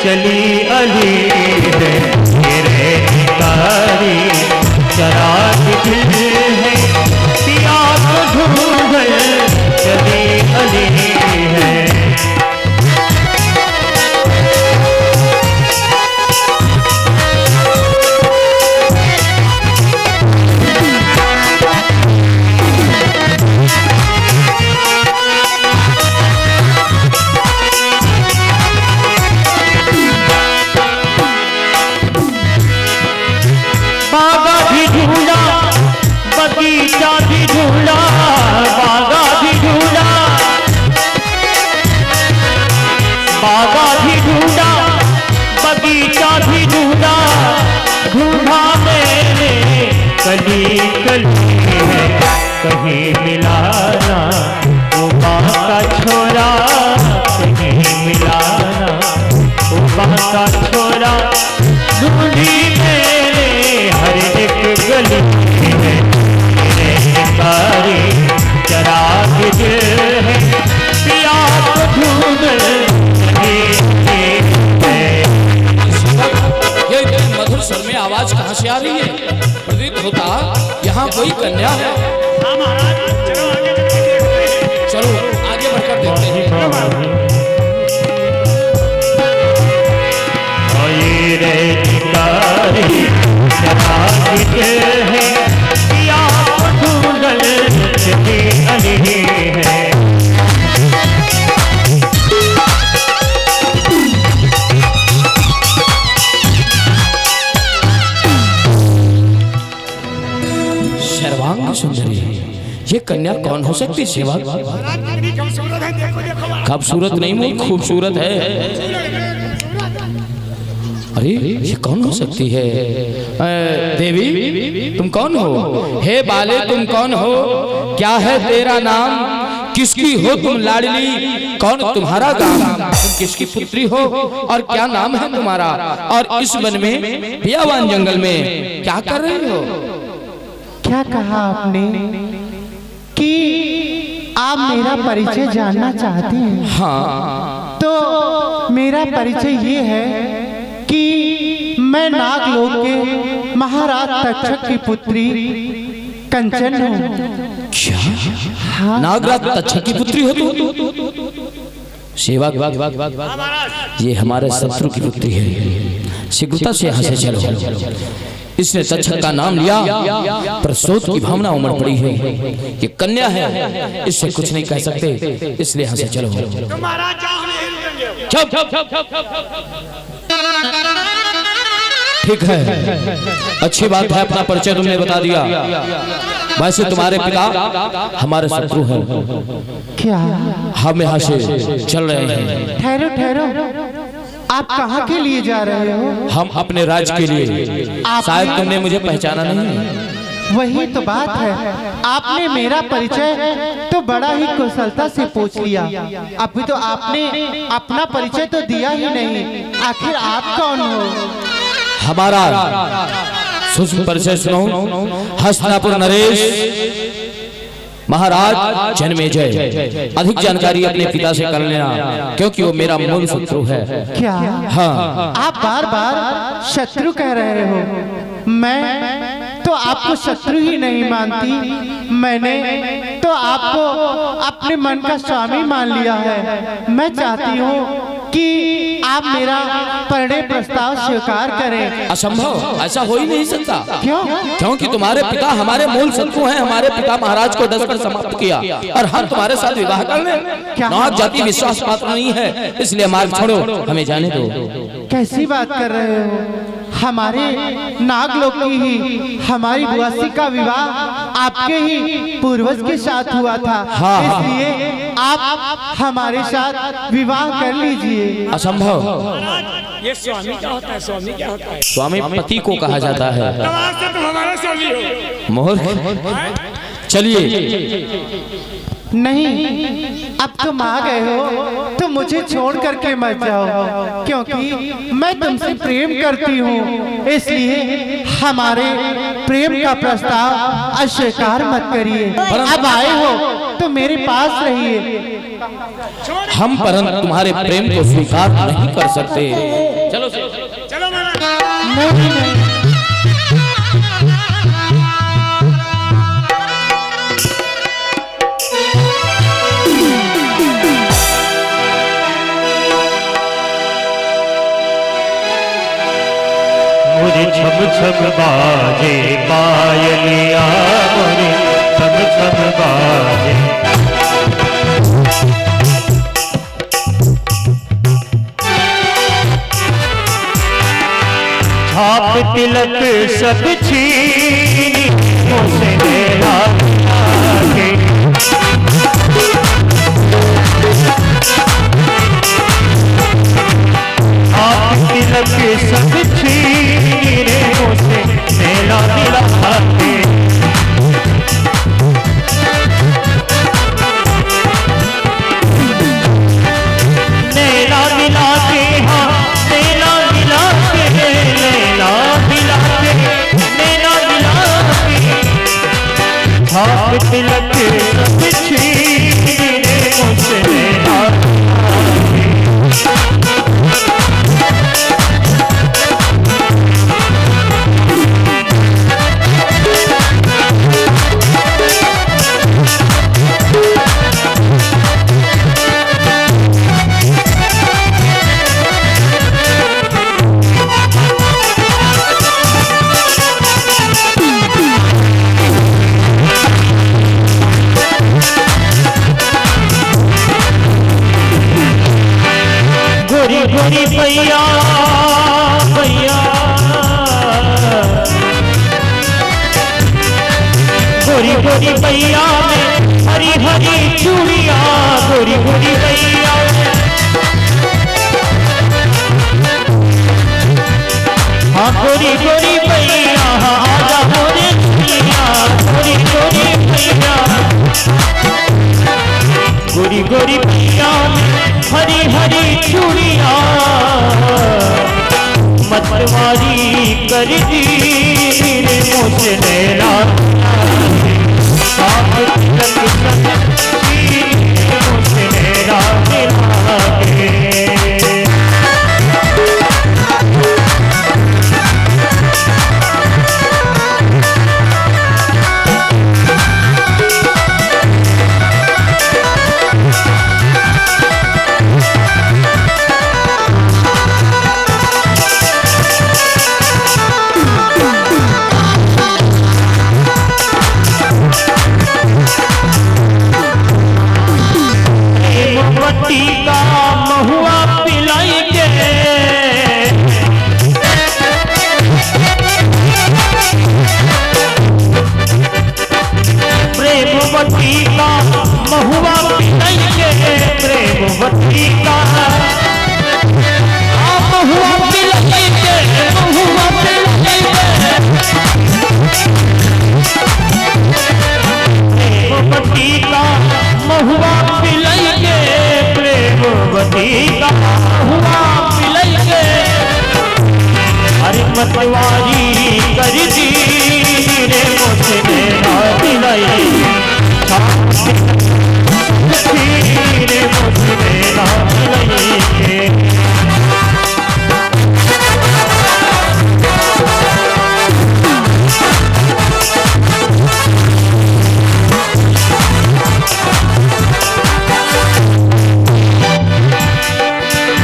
चली अली है मेरे कारी चराग दिल है पिया को ढूंढ चली अली है। बगीचा भी ढूंढा बागा भी ढूंढा बागा भी ढूंढा बगीचा भी ढूंढा ढूंढा मैंने कली कली है कहीं मिला ना वो बाका छोरा कहीं मिला ना वो बाका छोरा ढूंढी मैंने हर एक गली है कारी चराग दिल है पिया को ढूंढ ये मधुर स्वर में आवाज कहाँ से आ रही है? प्रतीत होता यहाँ कोई कन्या है। चलो आगे बढ़कर देखते हैं। कारी चराग दिल है पिया अली है। सर्वांग सुंदरी ये कन्या कौन हो सकती सेवा? खूबसूरत नहीं खूबसूरत है। अरे ये कौन हो सकती है? देवी तुम कौन हो? हे बाले तुम कौन हो? क्या है तेरा नाम? किसकी हो तुम लाडली? कौन तुम्हारा गांव? तुम किसकी पुत्री हो और क्या नाम है तुम्हारा? और इस वन में बियावान जंगल में क्या कर रहे हो? क्या कहा आपने कि आप मेरा परिचय जानना चाहते हैं? हाँ तो मेरा परिचय ये है कि मैं नागलोक के महाराज तक्षक की पुत्री कंचन हूँ। क्या? हाँ? नागराज तक्षक की पुत्री हो तुम? सेवा ये हमारे शत्रु की पुत्री है। शीघ्रता से यहाँ से चलो। इसने तक्षक का नाम लिया पर शोध की भावना उमड़ पड़ी है। ये कन्या है, इससे कुछ नहीं कह सकते, इसलिए यहाँ से चलो। ठीक है, अच्छी बात है, अपना परिचय तुमने बता दिया। वैसे तुम्हारे पिता हमारे शत्रु हैं। क्या? हम यहाँ से चल रहे हैं। ठहरो ठहरो, आप कहाँ के लिए जा रहे हो? हम अपने राज्य के लिए। शायद तुमने मुझे पहचाना नहीं। वही तो बात है, आपने मेरा परिचय तो बड़ा ही कुशलता से पूछ लिया। अभी तो आपने अपना परिचय तो दिया ही नहीं। आखिर आप कौन हो? हमारा परिचय सुनो। हस्तिनापुर नरेश महाराज जन्मेजय। अधिक जानकारी अपने पिता से कर लेना, क्योंकि वो मेरा मूल शत्रु है। क्या? हाँ। आप बार बार शत्रु कह रहे हो। मैं तो आपको शत्रु ही नहीं मानती। मैंने तो आपको अपने मन का स्वामी मान लिया है। मैं चाहती हूँ कि आप मेरा परिणय प्रस्ताव स्वीकार करें। असंभव, ऐसा हो ही नहीं सकता। क्यों? क्योंकि तुम्हारे पिता हमारे मूल शत्रु हैं। हमारे पिता महाराज को डसकर समाप्त किया और हम तुम्हारे साथ विवाह कर लें। नाग जाति विश्वास पात्र नहीं है, इसलिए मार्ग छोड़ो, हमें जाने दो। कैसी बात कर रहे हो? हमारे नागलोक की ही हमारी बुआसी का विवाह आपके ही पूर्वज के साथ हुआ था। हाँ, इसलिए आप हमारे साथ विवाह कर लीजिए। असंभव। ये स्वामी क्या होता है? स्वामी क्या होता है? स्वामी पति को कहा जाता है। तुम हमारा स्वामी हो। मोहर चलिए नहीं, अब तुम आ गए हो तो मुझे छोड़ करके मत जाओ, क्योंकि मैं तुमसे प्रेम करती हूँ, इसलिए हमारे प्रेम का प्रस्ताव अस्वीकार मत करिए। अब आए हो तो मेरे पास रहिए। हम परंतु तुम्हारे प्रेम को स्वीकार नहीं कर सकते। चलो चलो महाराज। नहीं नहीं, मुझे छम छम बाजे पायलिया, मुझे छम छम बाजे। छाप तिलक सब छीनी मुझसे मेरा के। छाप तिलक सब छीनी रे मुझसे मेरा दिला के। नैना मिला के, हाँ नैना मिला के, नैना मिला के, नैना मिला के। छाप तिलक सब छीने मुझसे नैना मिला गोरी गोरी भैया भैया, गोरी गोरी भैया में हरी हरी चूड़िया, गोरी गोरी भैया। हाँ गोरी गोरी भैया, हाँ आजा मोरे भैया, गोरी गोरी भैया। गोरी गोरी भैया में हरी हरी चूड़िया, मतवारी कर दी मुझे नैना मुझे नैना मिला के। मोमबत्ती का महुआ पिलाएंगे, प्रेमवती का महुआ पिलाएंगे, प्रेमवती का महुआ पिलाएंगे, महुआ पिलाएंगे। प्रेमवती का महुआ पिलाएंगे, प्रेमवती का महुआ पिलाएंगे। हरी मतवारी कर दी रे मुझे नैना दिलाई, रे मुझे नैना दिलाई।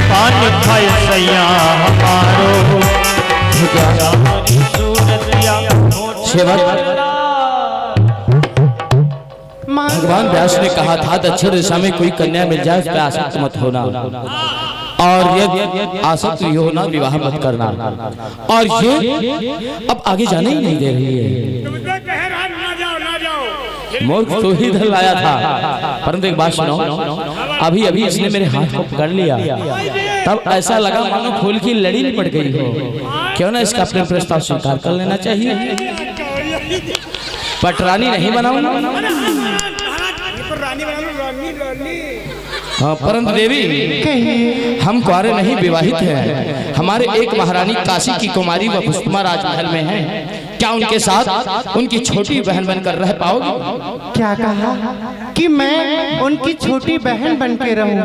पान खाए सैया हमारो सूरतिया। भगवान व्यास ने कहा था दक्षिण दिशा में कोई कन्या मिल जाए उस पर आसक्त मत होना, और यदि आसक्त भी हो ना विवाह मत करना। और ये अब आगे जाने ही नहीं दे रही है। तुम तो कह रहा ना जाओ ना जाओ। मोक्ष तो ही इधर लाया था, परंतु एक बात सुनो, अभी अभी इसने मेरे हाथ को पकड़ लिया, तब ऐसा लगा मानो खोल की लड़ी लिपट गई हो। क्यों ना इसका प्रेम प्रस्ताव स्वीकार कर लेना चाहिए। पटरानी नहीं बनाऊंगा, रानी बना हाँ परंतु देवी, कहिए। हम कुंवारे नहीं, विवाहित हैं। हमारे एक महारानी काशी की कुमारी व पुष्पमा राजमहल में हैं। क्या उनके साथ उनकी छोटी बहन बनकर रह पाओगी? क्या कहा कि मैं उनकी छोटी बहन बन के रहूं?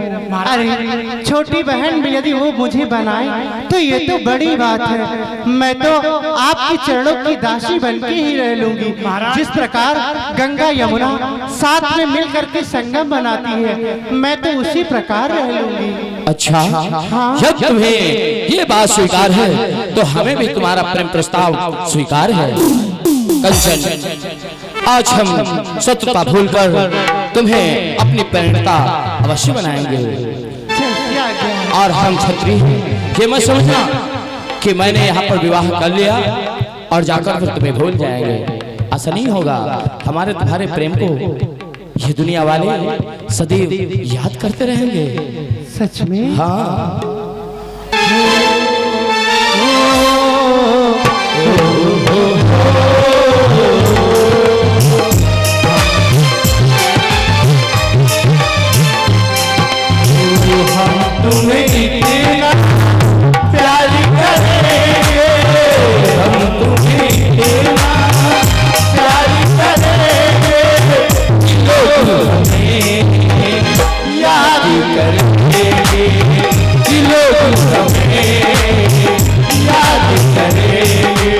अरे छोटी बहन भी यदि वो मुझे बनाए तो ये तो बड़ी बात है। मैं तो आपके चरणों की दासी बन के ही रह लूंगी। जिस प्रकार गंगा यमुना साथ में मिल करके संगम बनाती है, मैं तो उसी प्रकार रह लूंगी। अच्छा, जब तुम्हें ये बात स्वीकार है तो हमें भी तुम्हारा प्रेम प्रस्ताव स्वीकार है। कंचन, आज हम शत्रुता भूलकर तुम्हें अपनी परिणता अवश्य बनाएंगे। और हम क्षत्रिय ये मत समझना कि मैंने यहाँ पर विवाह कर लिया और जाकर फिर तुम्हें भूल जाएंगे। ऐसा नहीं होगा। हमारे तुम्हारे प्रेम को ये दुनिया वाले सदैव याद करते रहेंगे। सच में? हाँ। तुम्हें इतना प्यार करेंगे, हम तुम्हें इतना प्यार करेंगे, लोग हमें याद करेंगे, लोग हमें याद करेंगे।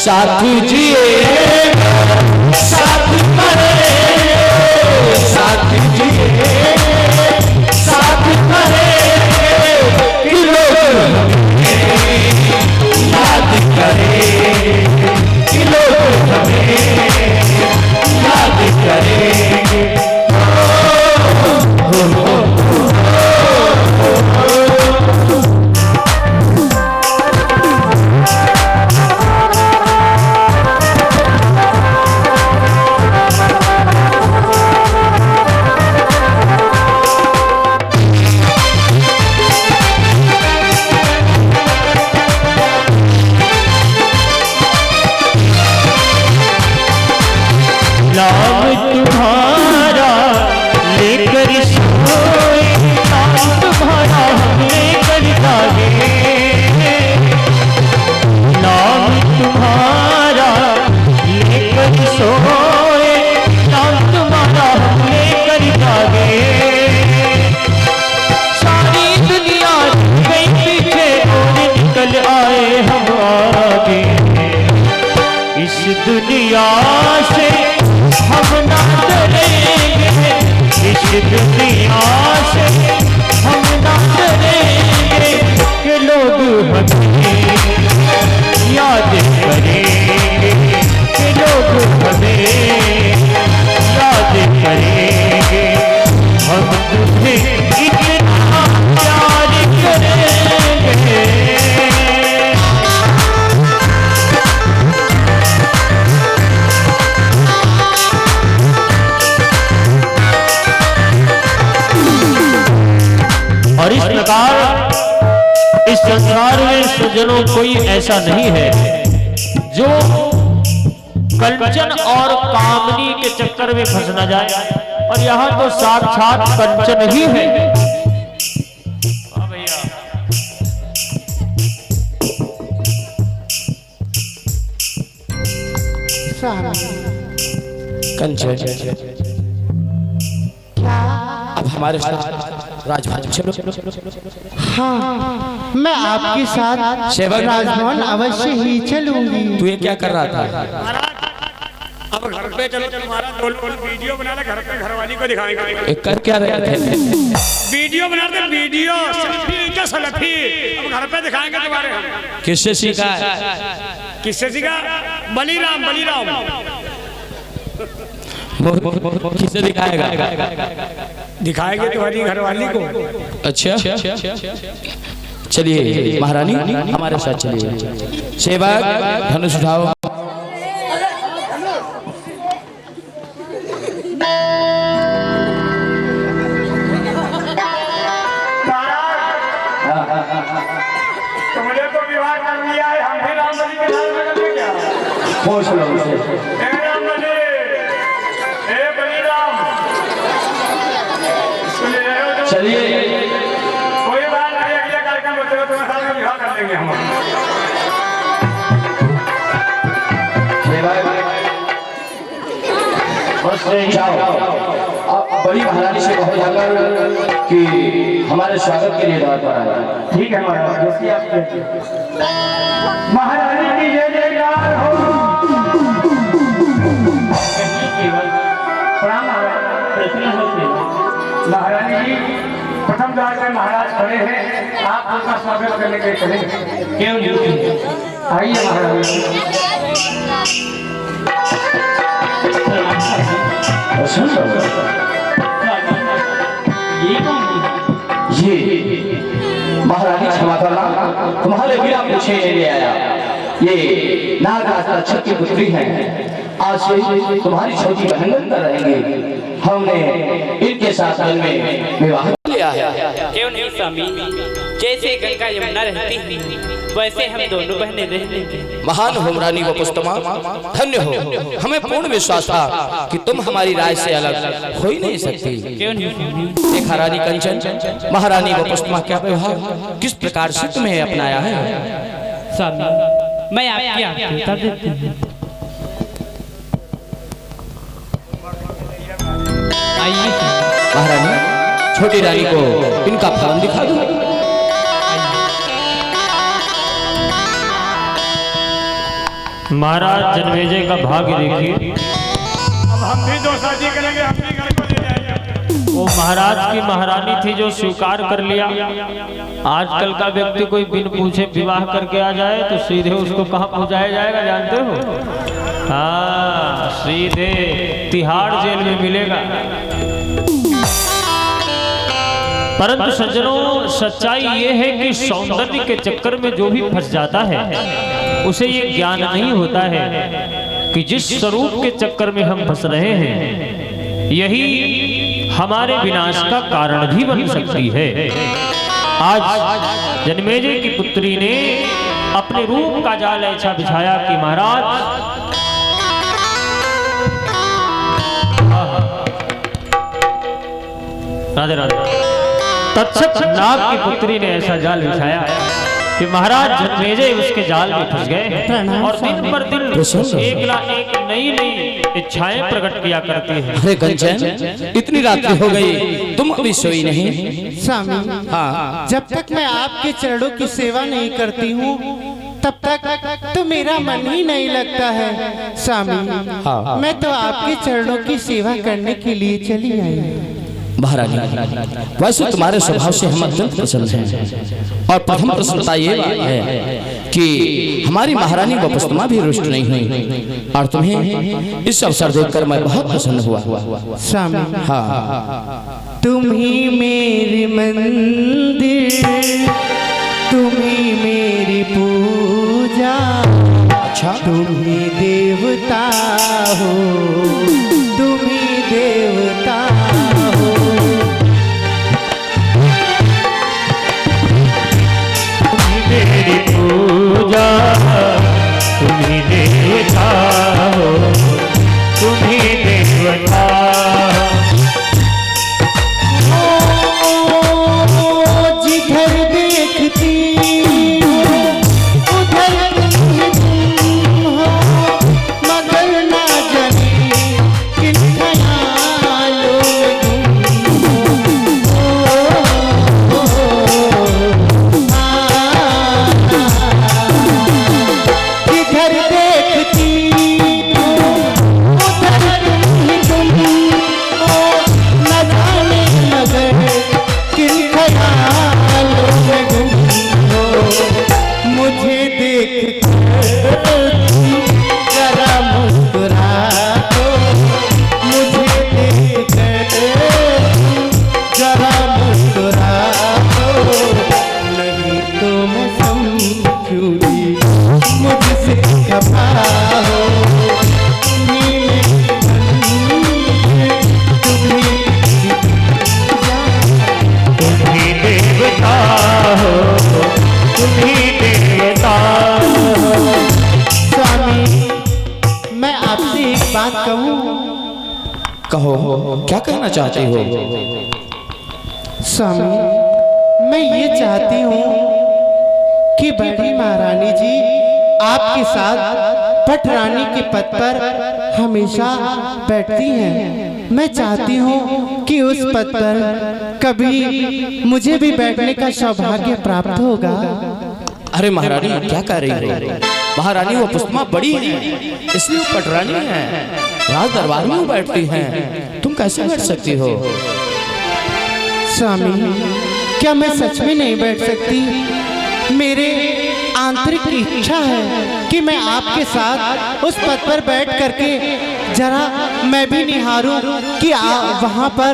साथ जिए साथ मरे, साथ जिए साथ मरे, कि लोग हमें याद करें, कि लोग हमें याद करेंगे। दुनिया से हम ना डरेंगे, इस दुनिया से हम ना डरेंगे, कि लोग हमें याद करेंगे, कि लोग हमें याद करेंगे। हम तुम्हें इतना प्यार करेंगे। और इस प्रकार इस संसार में सज्जनों कोई ऐसा नहीं है जो कंचन और कामनी के चक्कर में फंस न जाए। और यहाँ तो साक्षात कंचन ही है। कंचन अब हमारे साथ राजभवन चलो। हाँ, मैं आपके साथ सेवक राजभवन अवश्य ही चलूंगी। तू ये क्या कर रहा था? अब घर पे चलो तुम्हारा दो वीडियो बनाना, घर पे घरवाली को दिखाएंगे। एक कर क्या रहे थे? वीडियो बनाते वीडियो सेल्फी का सेल्फी अब घर पे दिखाएंगे तुम्हारे हम। किससे सीखा है? किससे सीखा? बलिराम बलिराम किससे दिखाएगा? दिखाएंगे तुम्हारी घरवाली को। अच्छा चलिए महारानी हमारे साथ चलिए। सेवक धनुष उठाओ। तुमने तो विवाह कर लिया है, हम भी राम बलि के साथ में कर लेंगे क्या? पूछ लो उसे। हे राम बलि, हे बलिराम, सुन रहे हो तो? चलिए कोई बात नहीं, अगले कार्यक्रम में चलो तुम्हारे साथ में विवाह कर लेंगे हम। जाओ आप बड़ी महारानी से कहो जाकर कि हमारे स्वागत के लिए द्वार पर आए। ठीक है महाराज, जैसी आप कहते। महारानी की जय जयकार हो। प्रणाम महारानी जी। प्रथम द्वार पे महाराज खड़े हैं, आप उनका स्वागत करने के लिए चलेंगे। क्यों नहीं? आइए महाराज। ये महारानी क्षमा करना, तुम्हारे बिना पूछे ले आया। ये नागराज छठ की पुत्री है। आज से तुम्हारी छोटी बहन बनकर रहेंगे। हमने इनके साथ मन में विवाह लिया है। क्यों नहीं स्वामी, जैसे गंगा यमुना रहती है वैसे हम दोनों बहनें रहने। महान हो रानी वपुस्तमा, धन्य हो। हमें पूर्ण विश्वास था कि तुम हमारी राय से अलग हो ही नहीं सकती। क्यों नहीं? देखा रानी कंचन, महारानी वपुस्तमा क्या व्यवहार किस प्रकार से तुम्हें अपनाया है। स्वामी मैं आपकी आज्ञा देती हूँ। आइए महारानी, छोटी रानी को इनका फलन दिखा दो। महाराज जन्मेजय का भाग्य देखिए। अब हम भी दो शादी करेंगे, अपने घर को ले जाएंगे। वो महाराज की महारानी थी जो स्वीकार कर लिया। आजकल का व्यक्ति कोई बिन पूछे विवाह करके आ जाए तो सीधे उसको कहाँ पहुँचाया जाएगा जानते हो? हाँ, सीधे तिहाड़ जेल में मिलेगा। परंतु सज्जनों, सच्चाई ये है कि सौंदर्य के चक्कर में जो भी फंस जाता है उसे ये ज्ञान नहीं होता है कि जिस स्वरूप के चक्कर में हम फंस रहे हैं यही हमारे विनाश का कारण भी बन सकती है। आज जन्मेजय की पुत्री ने अपने रूप का जाल ऐसा बिछाया कि महाराज राधे राधे। तक्षक नाग की पुत्री ने ऐसा जाल बिछाया कि महाराज जन्मेजय उसके जाल में फंस गए और दिन पर दिन एक नई इच्छाएं प्रकट किया करती है। अरे कंचन, इतनी रात्रि हो गई, तुम अभी सोई नहीं? स्वामी, हाँ, जब तक मैं आपके चरणों की सेवा नहीं करती हूँ तब तक तो मेरा मन ही नहीं लगता है। स्वामी, हाँ। मैं तो आपके चरणों की सेवा करने के लिए चली आई। महारानी, वैसे तुम्हारे स्वभाव से हम अत्यंत प्रसन्न हैं और प्रथम प्रसन्नता ये है कि हमारी महारानी वपुस्तमा भी रुष्ट नहीं हुई और तुम्हें इस अवसर देखकर मैं बहुत प्रसन्न हुआ। स्वामी, हाँ, तुम ही मेरी मंदिर, तुम ही मेरी पूजा, अच्छा, तुम ही देवता हो, तुम ही देवता हो। मेरी पूजा तुम्ही देवता हो। कहो, क्या कहना चाहते हो? स्वामी, मैं ये चाहती हूँ कि बड़ी महारानी जी आपके साथ पटरानी के पद पर हमेशा बैठती हैं। मैं चाहती हूँ कि उस पद पर कभी मुझे भी बैठने का सौभाग्य प्राप्त होगा। अरे महारानी, क्या कह रही हो? महारानी वो पुष्पमा बड़ी है, इसलिए वो पटरानी है, राज दरबार में वो बैठती हैं, तुम कैसे बैठ सकती हो? स्वामी, क्या मैं सच में नहीं बैठ सकती? मेरे आंतरिक इच्छा है कि मैं आपके साथ उस पद पर बैठ करके जरा मैं भी निहारूं कि वहाँ पर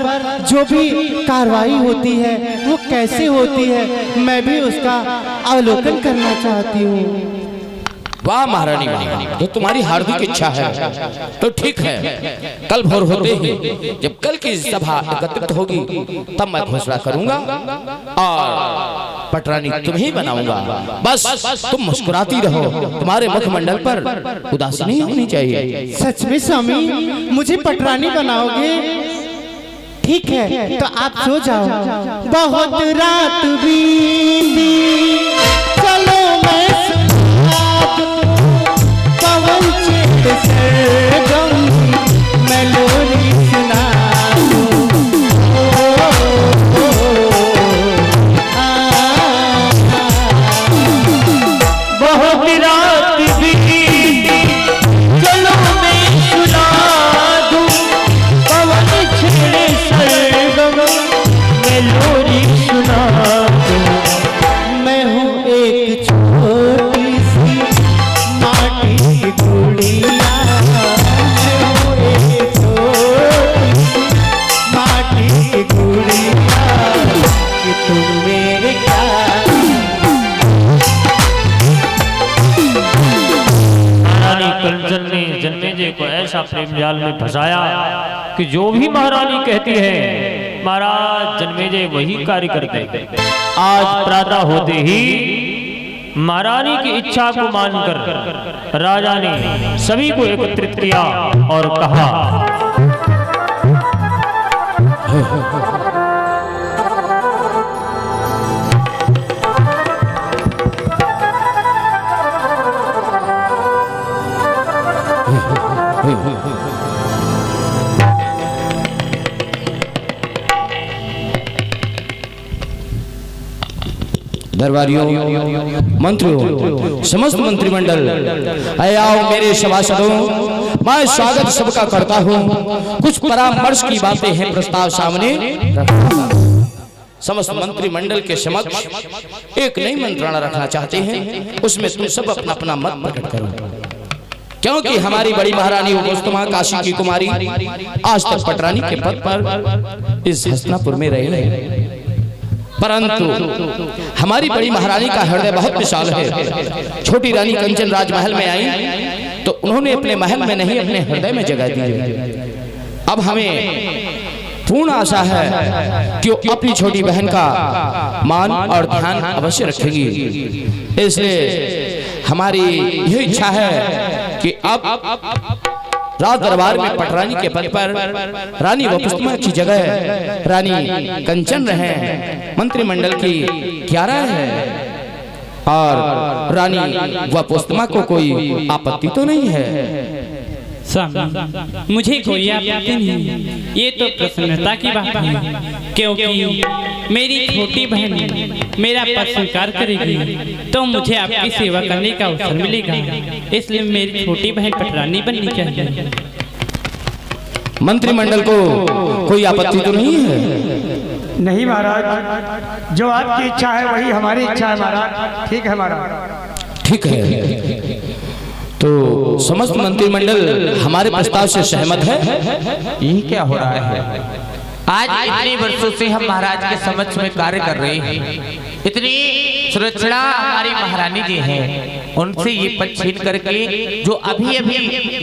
जो भी कार्रवाई होती है वो कैसे होती है, मैं भी उसका अवलोकन करना चाहती हूँ। वाह महारानी वाह, जो तुम्हारी हार्दिक इच्छा है तो ठीक है। कल भोर होते ही जब कल की सभा एकत्रित होगी तब मैं घोषणा करूंगा और पटरानी तुम्हें बनाऊंगा। बस तुम मुस्कुराती रहो, तुम्हारे मुखमंडल पर उदासी नहीं होनी चाहिए। सच में स्वामी, मुझे पटरानी बनाओगे? ठीक है, तो आप सो जाओ। बहुत रात बीती, चलो मैं पवन चित सरगम मैं लोरी सुना दूं। बहुत रात बीती, चलो मैं सुना दूं, पवन छेड़े सरगम मैं लोरी सुना दूं। मैं हूँ एक छोटी सी माटी की गुड़िया, मैं हूँ एक छोटी सी माटी की गुड़िया, कि तुम मेरे क्या। महारानी कंचन ने जन्मेजय को ऐसा प्रेम जाल में फंसाया कि जो भी महारानी कहती है महाराज जन्मेजय वही कार्य करते। आज प्रातः होते ही महारानी की इच्छा को मानकर राजा ने सभी को एकत्रित किया और कहा, दरबारियों, मंत्रियों, समस्त मंत्रिमंडल, आए आओ मेरे सभासदों, मैं स्वागत सबका करता हूँ। कुछ परामर्श की बातें हैं, प्रस्ताव सामने रखूंगा। समस्त मंत्रिमंडल के समक्ष एक नई मंत्रणा रखना चाहते हैं, उसमें तुम सब अपना अपना मत प्रकट करो, क्योंकि हमारी बड़ी महारानी पुष्पमा काशी की कुमारी आज तक पटरानी के पद पर इस हस्तिनापुर में रहे, परंतु हमारी बड़ी महारानी का हृदय बहुत विशाल है। छोटी रानी कंचन राजमहल में आई तो उन्होंने अपने महल में नहीं अपने हृदय में जगह दी है। अब हमें पूर्ण आशा है कि वो अपनी छोटी बहन का मान और ध्यान अवश्य रखेंगी, इसलिए हमारी यह इच्छा है कि अब राज दरबार में पटरानी के पद पर रानी पुष्पमा की जगह रानी कंचन रहे। मंत्रिमंडल की 11 है और रानी पुष्पमा को कोई आपत्ति तो नहीं है। स्वामी, मुझे कोई आपत्ति नहीं, ये तो प्रसन्नता की बात है, क्योंकि मेरी छोटी बहन मेरा पद स्वीकार करेगी तो मुझे आपकी सेवा करने का अवसर मिलेगा, इसलिए मेरी छोटी बहन पटरानी बननी चाहिए। मंत्रिमंडल को कोई आपत्ति तो नहीं है? नहीं महाराज, जो आपकी इच्छा है वही हमारी इच्छा है महाराज। ठीक है महाराज। ठीक है, तो समस्त मंत्रिमंडल हमारे प्रस्ताव से सहमत है। ये क्या हो रहा है? आज इतने वर्षों से हम महाराज के समक्ष में कार्य कर रहे हैं, इतनी सुरक्षा हमारी महारानी जी हैं, उनसे ये पद छीन करके जो अभी अभी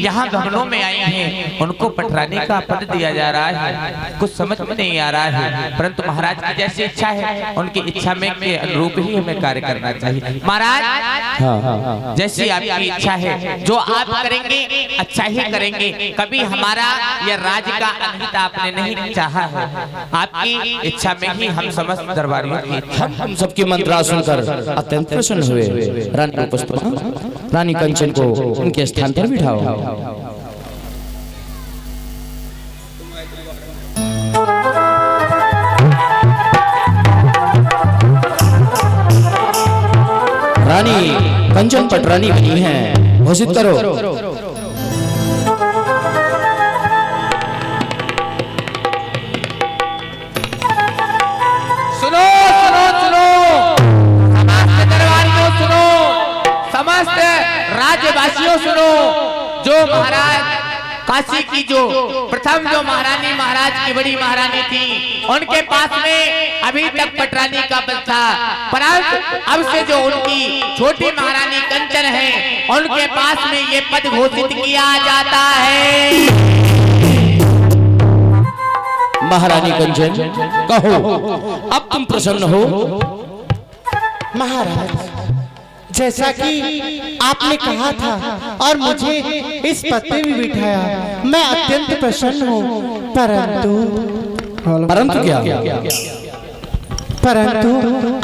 यहाँ गगनों में आई हैं उनको पटरानी का पद दिया जा रहा है। कुछ समझ में नहीं आ रहा है, परंतु महाराज की जैसी इच्छा है उनकी इच्छा में के अनुरूप ही हमें कार्य करना चाहिए। महाराज जैसी आपकी इच्छा है जो आप करेंगे अच्छा ही करेंगे, कभी हमारा या राज का अनहित आपने नहीं चाहा है। आपकी इच्छा में ही हम समस्त दरबारियों की हम सबकी मंत्रा सुनकर अत्यंत प्रसन्न हुए। रानी पुष्पा, रानी कंचन को उनके स्थान पर बिठाओ। रानी कंचन पटरानी बनी है, घोषित करो। राज्यवासियों सुनो, जो महाराज काशी की जो प्रथम जो महारानी महाराज की बड़ी महारानी थी उनके पास में अभी तक पटरानी का पद था, परंतु अब से जो उनकी छोटी महारानी कंचन है उनके पास में ये पद घोषित किया जाता है। महारानी कंचन कहो, अब तुम प्रसन्न हो? महाराज, जैसा कि आपने कहा था और मुझे इस पद पे भी बिठाया, मैं अत्यंत प्रसन्न हूँ। परंतु क्या? परंतु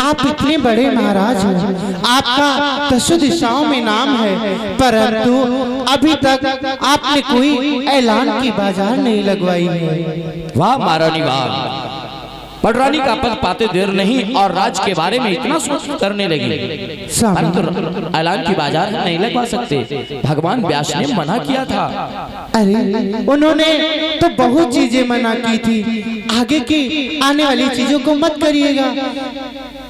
आप इतने बड़े महाराज हैं, आपका दसों दिशाओं में नाम है, परंतु अभी तक आपने कोई ऐलान की बाजार नहीं लगवाई है। वाह महारानी वाह, पटरानी का पद पाते देर नहीं और राज के बारे में इतना सोच करने लगी, परंतु ऐलान की बाजार नहीं लगवा सकते। भगवान व्यास ने मना किया था। अरे उन्होंने तो बहुत चीजें मना की थी, आगे की आने वाली चीजों को मत करिएगा।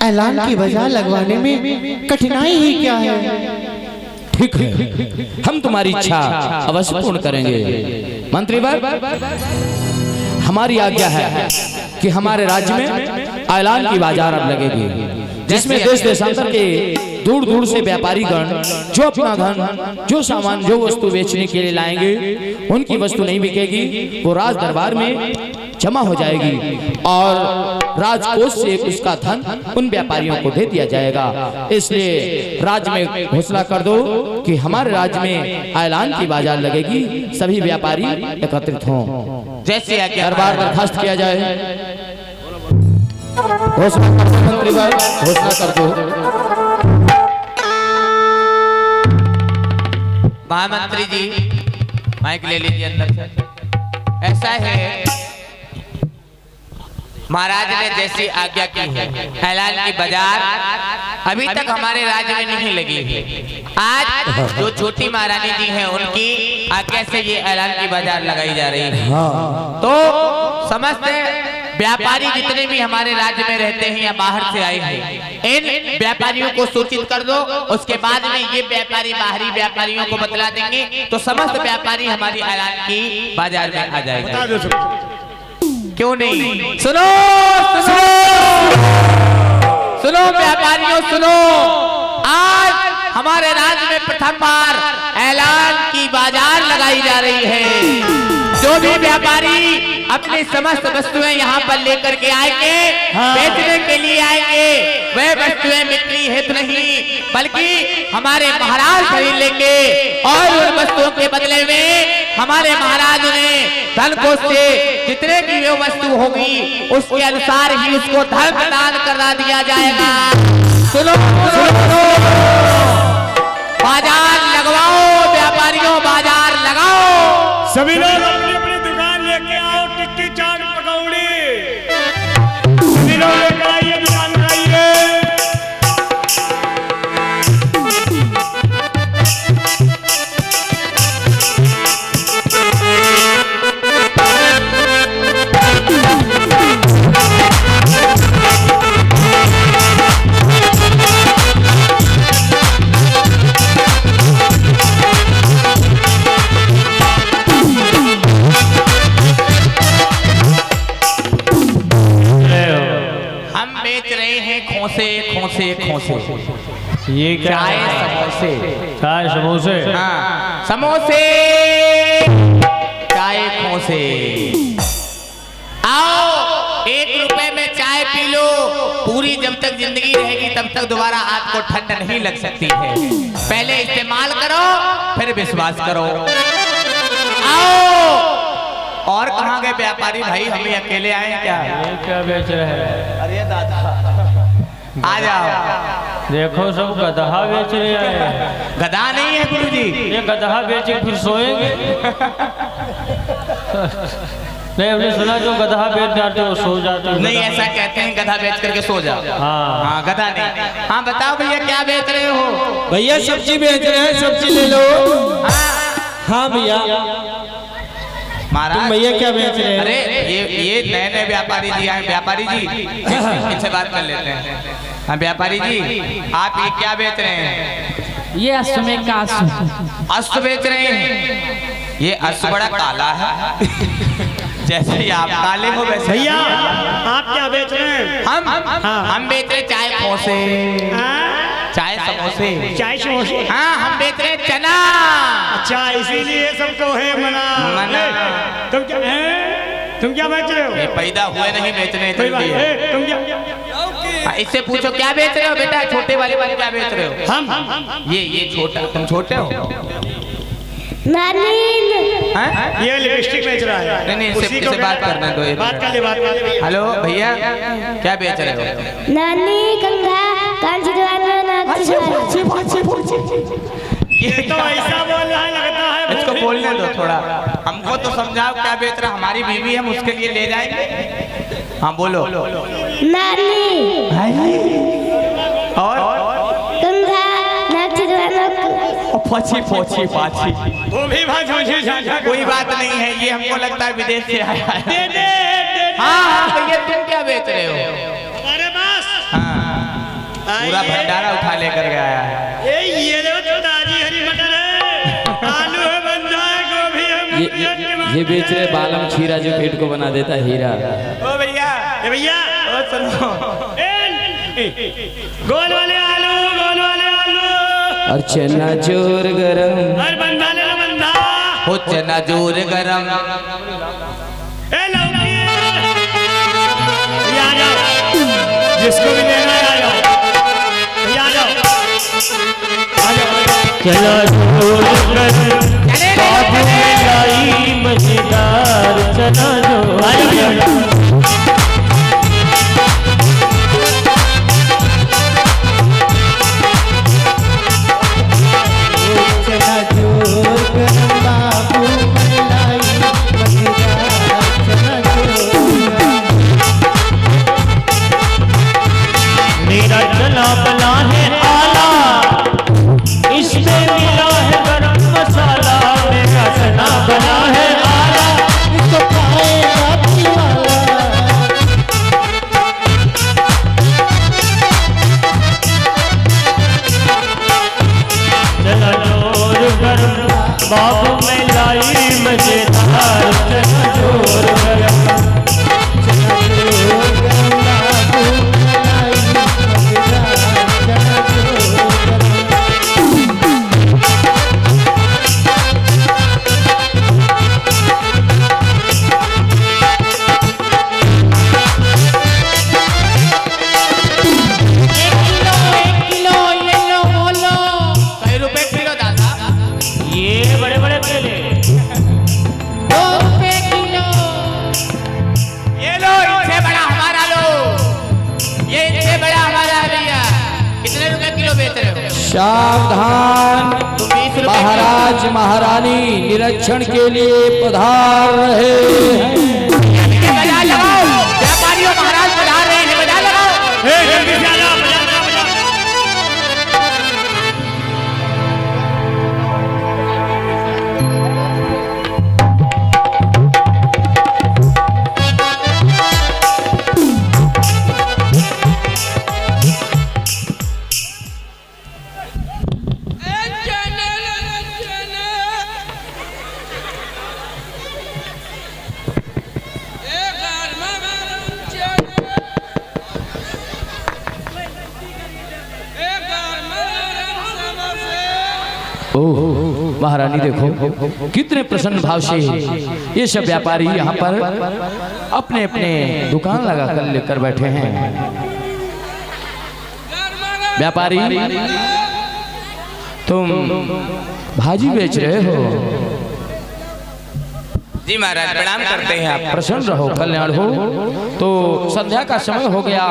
ऐलान की बाजार लगवाने में कठिनाई ही क्या है? ठीक है, हम तुम्हारी इच्छा अवश्य पूर्ण करेंगे। मंत्रीवर, हमारी आज्ञा है कि हमारे राज्य में ऐलान की बाजार अब लगेगी, जिसमें देश देशांतर के दूर दूर से व्यापारी गण जो अपना धन, जो सामान, जो वस्तु बेचने के लिए लाएंगे, उनकी वस्तु नहीं बिकेगी, वो राज दरबार में जमा हो जाएगी और राजकोष से उसका धन उन व्यापारियों को दे दिया जाएगा। इसलिए राज्य में घोषणा कर दो कि हमारे राज्य में ऐलान की बाजार लगेगी, सभी व्यापारी एकत्रित हों। जैसे दरबार बर्खास्त किया जाए। घोषणा कर दो मंत्री भाई, घोषणा कर दो। महामंत्री जी माइक ले लीजिए अंदर से। ऐसा है, महाराज ने जैसी आज्ञा की है, ऐलान की बाजार अभी तक हमारे राज्य में नहीं लगी है। आज जो छोटी महारानी जी हैं उनकी आज्ञा से ये ऐलान की बाजार लगाई जा रही है। तो समस्त व्यापारी जितने भी हमारे राज्य में रहते हैं या बाहर से आए हैं, इन व्यापारियों को सूचित कर दो। उसके बाद में ये व्यापारी बाहरी व्यापारियों को बतला देंगे, तो समस्त व्यापारी हमारी ऐलान की बाजार में आ जाएगा। क्यों नहीं? सुनो सुनो सुनो व्यापारियों सुनो, आज हमारे राज्य में प्रथम बार ऐलान की बाजार लगाई जा रही है। जो भी व्यापारी अपनी समस्त वस्तुएं यहाँ पर लेकर के आएंगे, बेचने के लिए आएंगे, वह वस्तुएं बिक्री हेतु नहीं बल्कि हमारे महाराज खरीद लेंगे और उन वस्तुओं के बदले में हमारे महाराज ने धन कोष से जितने की वो वस्तु होगी उसके अनुसार ही उसको धन प्रदान करा दिया जाएगा। सुनो सुनो सुनो, बाजार लगवाओ व्यापारियों, बाजार लगाओ। सभी लोग अपनी अपनी दुकान लेके आओ, टिक्की चाट पकौड़ी सभी लोग लेकर आइए, दुकान लगाइए। हम बेच रहे हैं खोसे खोसे खोसे। ये क्या चाय है? समोसे। चाय समोसे। हाँ समोसे चाय खोसे। आओ 1 रुपए में चाय पी लो, पूरी जब तक जिंदगी रहेगी तब तक दोबारा आपको ठंड नहीं लग सकती है। पहले इस्तेमाल करो फिर विश्वास करो। आओ। और कहाँ गए व्यापारी भाई, हमें अकेले आए क्या? ये क्या बेच रहे हैं? अरे दादा आ जाओ। देखो सब गधा बेच रहे हैं। गधा नहीं है गुरुजी, ये गधा बेचे फिर सोएंगे। नहीं, हमने सुना जो गधा बेच जाते वो सो जाते। नहीं ऐसा कहते हैं गधा बेच करके सो जाओ। हाँ। हाँ गधा नहीं। हाँ बताओ भैया क्या बेच रहे हो? भैया सब्जी बेच रहे हैं, सब्जी ले लो। हाँ भैया। महाराज भैया क्या बेच रहे हैं? अरे ये नए नए व्यापारी जी आए। व्यापारी जी इनसे बात कर लेते हैं। हाँ व्यापारी जी आप ये क्या बेच रहे हैं? ये असमय का अश्व। अश्व बेच रहे हैं। ये अश्व बड़ा काला है। जैसे ही आप काले हो वैसे भैया आप क्या बेच रहे हैं? हम बेच रहे चाय खोसे चाय समोसे। चाय समोसे। हाँ हम बेच रहे चना। अच्छा इसीलिए सबको है मना। तुम क्या बेच रहे हो? ये पैदा हुए नहीं बेचने कोई बात चलती नहीं। है। तुम क्या? इससे पूछो क्या बेच रहे हो बेटा? छोटे वाले क्या बेच रहे हो? हम ये छोटा, तुम छोटे हो? हैं? ये लिपस्टिक बेच रहा है। नहीं नहीं उसी इससे को बात करने दो। एक बात कर ले बात कर ले। हेलो भैया क्या बेच रहे हो? नानी गंगा कांची ये तो ऐसा बोल रहा है लगता है। इसको बोलने दो थोड़ा, हमको तो समझाओ क्या बेच रहा। हमारी बीवी हम उसके लिए ले जाएंगे। हाँ बोलो। नानी और गंगा पोछी पोछी पाछी। वो भी बात मुझे झाझा कोई बात नहीं है, ये हमको लगता है विदेश से आया है। दे दे हाँ भैया तुम क्या बेच रहे हो? हमारे पास हाँ पूरा भंडारा उठा लेकर के आया है। ये देखो ताजी हरी मटर है, आलू है, बंधा है, गोभी है, ये बेच रहे बालम खीरा जो पेट को बना देता है हीरा। ओ भैया ए भैया ओ सुनो। गोल वाले आलू, गोल वाले आलू और चना जोर गरम। और बंधा ले लो बंधा। हो चना जोर गरम। ए लौकी आ जाओ, जिसको भी लेना है आ जाओ, आ जाओ, आ जाओ। चला जोर कर बाबू में लाई मजेदार चना जोर। मेरा चना बना है आला, इसमें मिला है गरम मसाला। मेरा चना बना है आला, इसको खाएगा दीवाना। चना जोर गरम बाबू में लाई मजेदार चना जोर गरम। कई रुपए किलो दादा? ये बड़े बड़े केले ये लो इनसे बड़ा हमारा लो। ये इनसे बड़ा हमारा भैया। कितने रुपए किलो बेच रहे हो? सावधान, 20 रुपए महाराज महारानी निरीक्षण के लिए पधार रहे हैं। बजा लगाओ, व्यापारियों महाराज पधार रहे हैं, बजा लगाओ। जल्दी से आ जाओ, बजा बजा बजा। ओह महारानी देखो कितने प्रसन्न भाव से ये सब व्यापारी यहाँ पर अपने अपने दुकान लगा कर लेकर बैठे हैं। व्यापारी तुम भाजी बेच रहे हो? जी महाराज प्रणाम करते हैं आप। प्रसन्न रहो, कल्याण हो। तो संध्या का समय हो गया,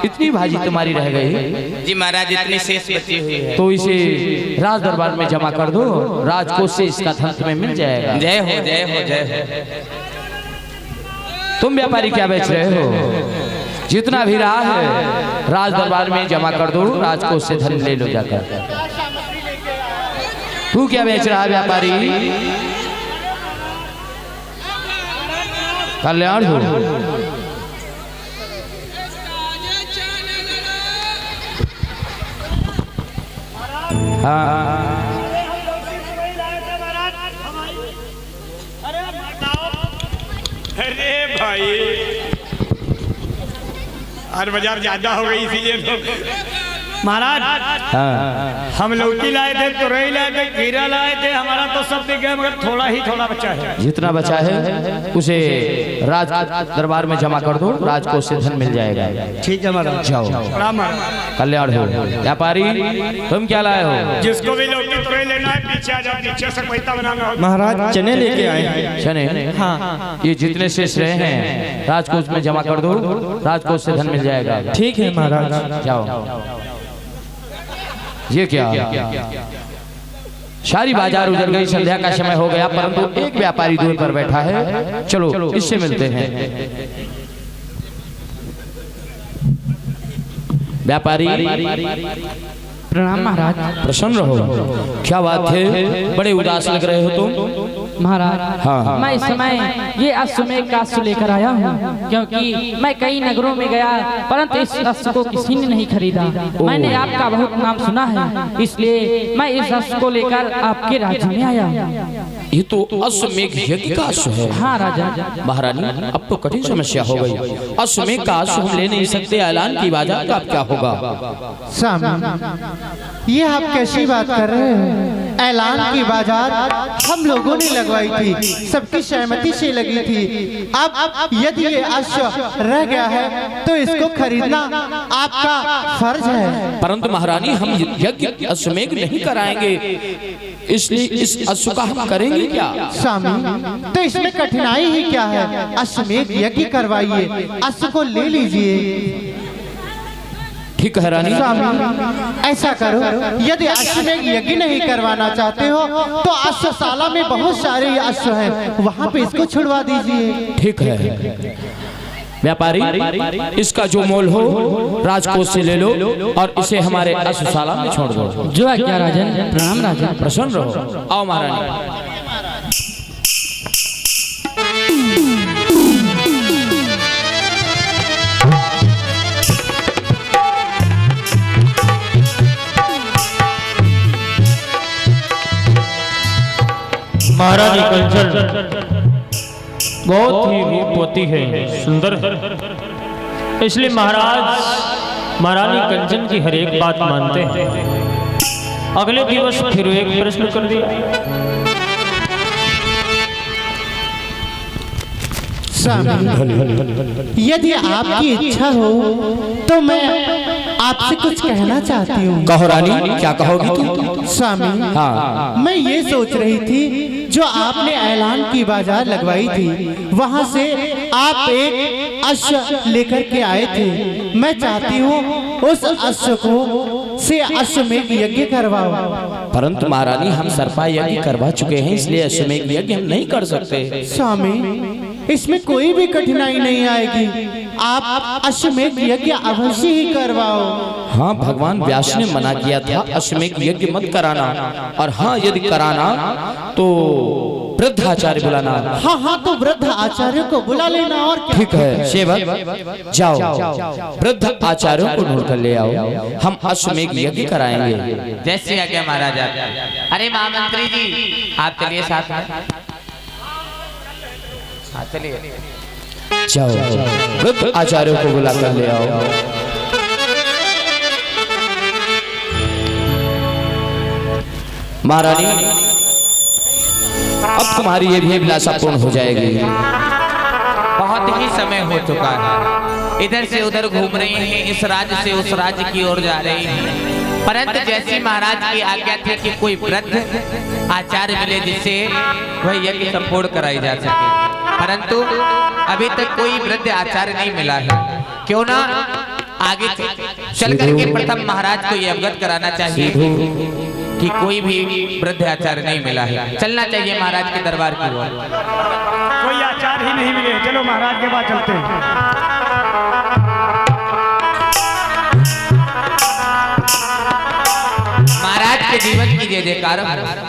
इतनी भाजी तुम्हारी रह गई। जी महाराज इतनी शेष बची हुई है तो इसे राज दरबार में जमा कर दो, राजकोष से इसका धन तुम्हें मिल जाएगा। जय हो जय हो जय हो। तुम व्यापारी क्या बेच रहे हो? जितना भी रहा है राज दरबार में जमा कर दो, राजकोष से धन ले लो जाकर। तू क्या बेच रहा है व्यापारी? कल्याण हो। हाँ अरे भाई हर बाजार ज्यादा हो गई इसीलिए तो महाराज हम लौकी लाए थे, तुरई लाए थे, खीरा लाए थे, हमारा तो सब बिक गया मगर थोड़ा बचा है। जितना बचा है उसे राज दरबार में जमा कर दो, राजकोष से धन मिल जाएगा। ठीक है महाराज। जाओ, कल्याण हो। व्यापारी तुम क्या लाए हो? जिसको भी लौकी तुरई लेना है पीछे आ जाओ, पीछे से पैसा बनाना। महाराज चने लेके आए हैं। चने? हाँ। ये जितने शेष रहे हैं राजकोष में जमा कर दो, राजकोष से धन मिल जाएगा। ठीक है महाराज। जाओ। ये क्या? सारी बाजार उजड़ गई, संध्या का समय हो गया, परंतु एक व्यापारी दूर पर बैठा है। चलो इससे मिलते हैं। व्यापारी प्रणाम महाराज। प्रसन्न रहो। क्या बात है, बड़े उदास लग रहे हो तुम? महाराज हाँ। मैं इस समय ये अश्वमेघ का अश्व लेकर आया हूँ, क्योंकि मैं कई नगरों में गया परंतु इस अश्व को किसी ने नहीं खरीदा। मैंने आपका बहुत नाम सुना है, इसलिए मैं इस अश्व को लेकर आपके राज्य में आया हूँ। ये तो अश्वमेघ यज्ञ का अश्व है। हाँ राजा। महारानी अब तो कठिन समस्या हो गई। अश्वमेघ का अश्व हम ले नहीं सकते, ऐलान की बाजार का अब क्या होगा? स्वामी ये आप कैसी बात कर रहे हैं? ऐलान की बाजार हम लोगों ने लगवाई थी, सबकी सहमति से लगी थी। अब यदि ये अश्व रह गया है तो इसको खरीदना आपका फर्ज है। परंतु महारानी हम यज्ञ अश्वमेघ नहीं कराएंगे, इसलिए इस अश्व का हम करेंगे क्या? स्वामी तो इसमें कठिनाई ही क्या है? अश्वमेघ यज्ञ करवाइए, अश्व को ले लीजिए। ठीक है रानी। स्वामी ऐसा करो, यदि अश्वमेघ यज्ञ नहीं करवाना चाहते हो तो अश्वशाला में बहुत सारे अश्व हैं, वहाँ पे इसको छुड़वा दीजिए। ठीक है व्यापारी, इसका जो मोल हो राजकोष से ले लो और इसे हमारे अश्वशाला में छोड़ दो। जो आज्ञा राजन। प्रणाम राजन। प्रसन्न रहो। आओ महारानी। महारानी कंचन बहुत ही रूपवती है, सुंदर है, इसलिए महाराज महारानी कंचन की हर एक बात मानते हैं। अगले दिवस फिर एक प्रश्न कर दिया। यदि आपकी इच्छा हो तो मैं आपसे कुछ कहना चाहती हूँ। कहो रानी, क्या कहोगी तुम? स्वामी हाँ। मैं ये सोच रही थी, जो आपने ऐलान की बाजार लगवाई थी वहाँ से आप एक अश्व लेकर के आए थे। मैं चाहती हूँ उस अश्व को से अश्वमेघ यज्ञ करवाओ। परंतु महारानी हम सर्पा यज्ञ करवा चुके हैं, इसलिए अश्वमेघ यज्ञ हम नहीं कर सकते। स्वामी इसमें कोई भी कठिनाई नहीं आएगी, आप अश्वमेघ यज्ञ अवश्य ही करवाओ। हाँ, भगवान व्यास ने मना किया था अश्वमेघ यज्ञ मत कराना, और हाँ यदि कराना तो वृद्ध आचार्य बुलाना। हाँ हाँ तो वृद्ध आचार्य को बुला लेना। और क्या? ठीक है सेवक, जाओ वृद्ध आचार्यों को ढूंढ कर ले आओ, हम अश्वमेघ यज्ञ कराएंगे। जैसे आज्ञा महाराजा। अरे महामंत्री जी आप चलिए साथ में। हाँ चलिए। जाओ वृद्ध आचार्यों को बुला कर ले आओ। महारानी अब तुम्हारी ये भी अभिलाषा पूर्ण हो जाएगी। बहुत ही समय हो चुका है, इधर से उधर घूम रही हैं, इस राज्य से उस राज्य की ओर जा रही हैं, परंतु जैसी महाराज की आज्ञा थी कि कोई वृद्ध आचार्य मिले जिससे वह यज्ञ संपूर्ण कराई जा सके, परंतु अभी तक कोई वृद्ध आचार्य नहीं मिला है। क्यों ना आगे चल करके प्रथम महाराज को यह अवगत कराना चाहिए कि कोई भी वृद्ध आचार्य नहीं मिला है। चलना चाहिए महाराज के दरबार की ओर। कोई आचार्य ही नहीं मिले, चलो महाराज के पास चलते हैं। महाराज के जीवन की जय जयकार।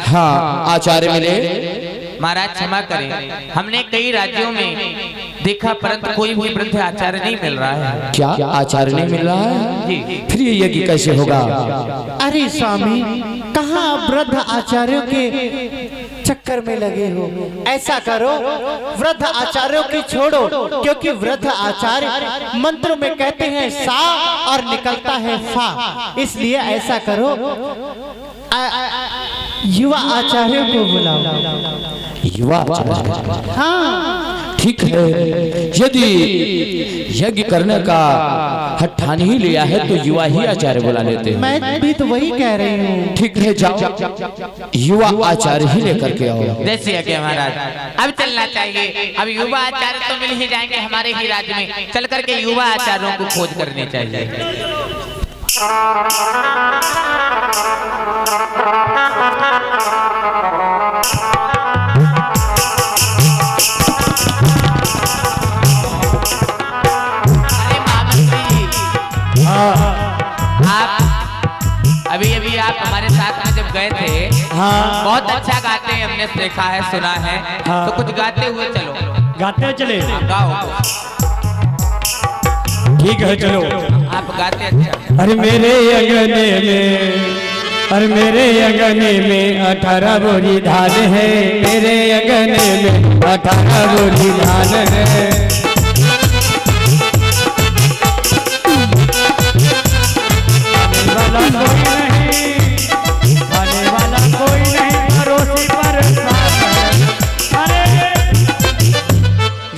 हाँ आचार्य मिले। महाराज क्षमा करें, हमने कई राज्यों में देखा परंतु कोई भी वृद्ध आचार्य नहीं मिल रहा है। क्या आचार्य नहीं मिल रहा है? फिर ये यज्ञ कैसे होगा? अरे स्वामी, कहाँ आप वृद्ध आचार्यों के चक्कर में लगे हो? ऐसा करो, वृद्ध आचार्यों की छोड़ो, क्योंकि वृद्ध आचार्य मंत्रों में कहते हैं सा और निकलता है फा। इसलिए ऐसा करो, युवा आचार्यों को बुलाओ। युवा आचार्य? हाँ ठीक है, यदि यज्ञ करने का हठ ठान ही लिया है तो युवा ही आचार्य बुला लेते हैं। मैं भी तो वही कह रही हूँ। ठीक है, जाओ युवा आचार्य ही लेकर के आओ। जैसे आज्ञा महाराज। अब चलना चाहिए, अब युवा आचार्य तो मिल ही जाएंगे हमारे ही राज्य में, चल करके युवा आचार्यों को खोज करनी चाहिए। अभी आप हमारे साथ में जब गए थे, हाँ, बहुत अच्छा गाते हैं, हमने देखा है, सुना है, हाँ, तो कुछ गाते हुए चलो। गाते हुए चले? गाओ। ठीक है चलो। आप गाते अच्छा। अरे मेरे अंगने में, अरे मेरे अंगने में 18 बोरी धान है, मेरे अंगने में 18 बोरी धान है।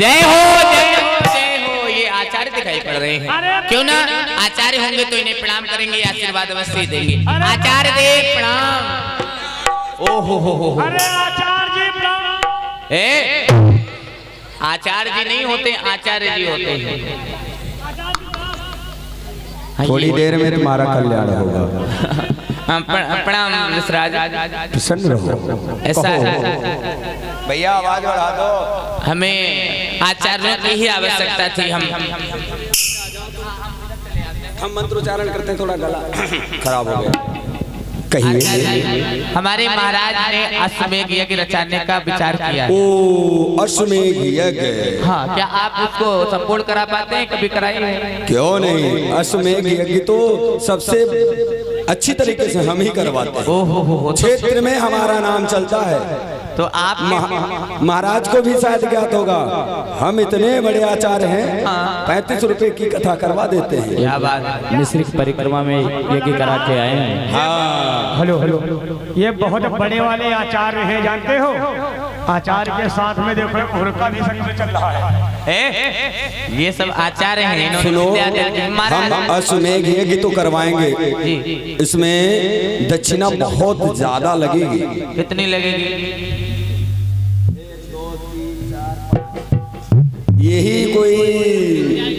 जय हो जय हो जय हो। ये आचार्य दिखाई पड़ रहे हैं, क्यों ना आचार्य होंगे तो इन्हें प्रणाम करेंगे, आशीर्वाद अवश्य देंगे। आचार्य देव प्रणाम। ओहो हो। अरे आचार्य जी प्रणाम। आचार्य जी नहीं होते, आचार्य जी होते हैं। थोड़ी देर में तुम्हारा कल्याण होगा। प्रणाम विश्राज। प्रसन्न रहो। ऐसा है भैया, आवाज बढ़ा दो। हमें आचार्यों की ही आवश्यकता थी। हम मंत्रोच्चारण करते हैं, थोड़ा गला खराब हो गया। कहिए। हमारे महाराज ने अश्वमेध यज्ञ रचाने का विचार किया है। ओ अश्वमेध यज्ञ। हाँ, क्या आप उसको संपूर्ण करा पाते हैं? कभी कराए? क्यों नहीं, अश्वमेध यज्ञ तो सबसे अच्छी तरीके से हम ही करवाते हैं। क्षेत्र में हमारा नाम चलता है, तो आप महाराज को भी शायद ज्ञात होगा, हम इतने बड़े आचार्य हैं, 35 रुपए की कथा करवा देते हैं। क्या बात। मिस्र की परिक्रमा में यज्ञ करा के आए हैं। हाँ। हेलो हेलो, ये बहुत बड़े वाले आचार्य हैं, जानते हो? आचार्य के साथ में देखो उनका भी संग में चल रहा है। ये सब आचार्य हैं। सुनो, हम अश्वमेध यज्ञ तो करवाएंगे, इसमें दक्षिणा बहुत ज्यादा लगेगी। कितनी लगेगी? यही कोई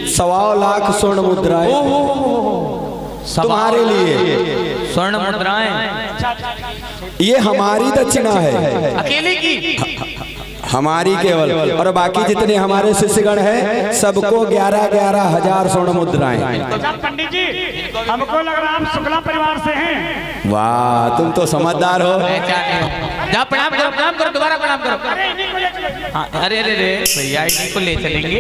1.25 लाख स्वर्ण मुद्राएं तुम्हारे लिए। स्वर्ण मुद्राएं? ये हमारी दक्षिणा है, अकेले की? हमारी केवल, और बाकी जितने हमारे शिष्यगण हैं सबको 11-11 हजार स्वर्ण मुद्राएं। पंडित जी, हमको लग रहा हम शुक्ला परिवार से हैं। वाह, तुम तो समझदार हो। जाओ प्रणाम करो, प्रणाम करो, दोबारा प्रणाम करो। अरे अरे अरे भैया, इन्हीं को ले चलेंगे।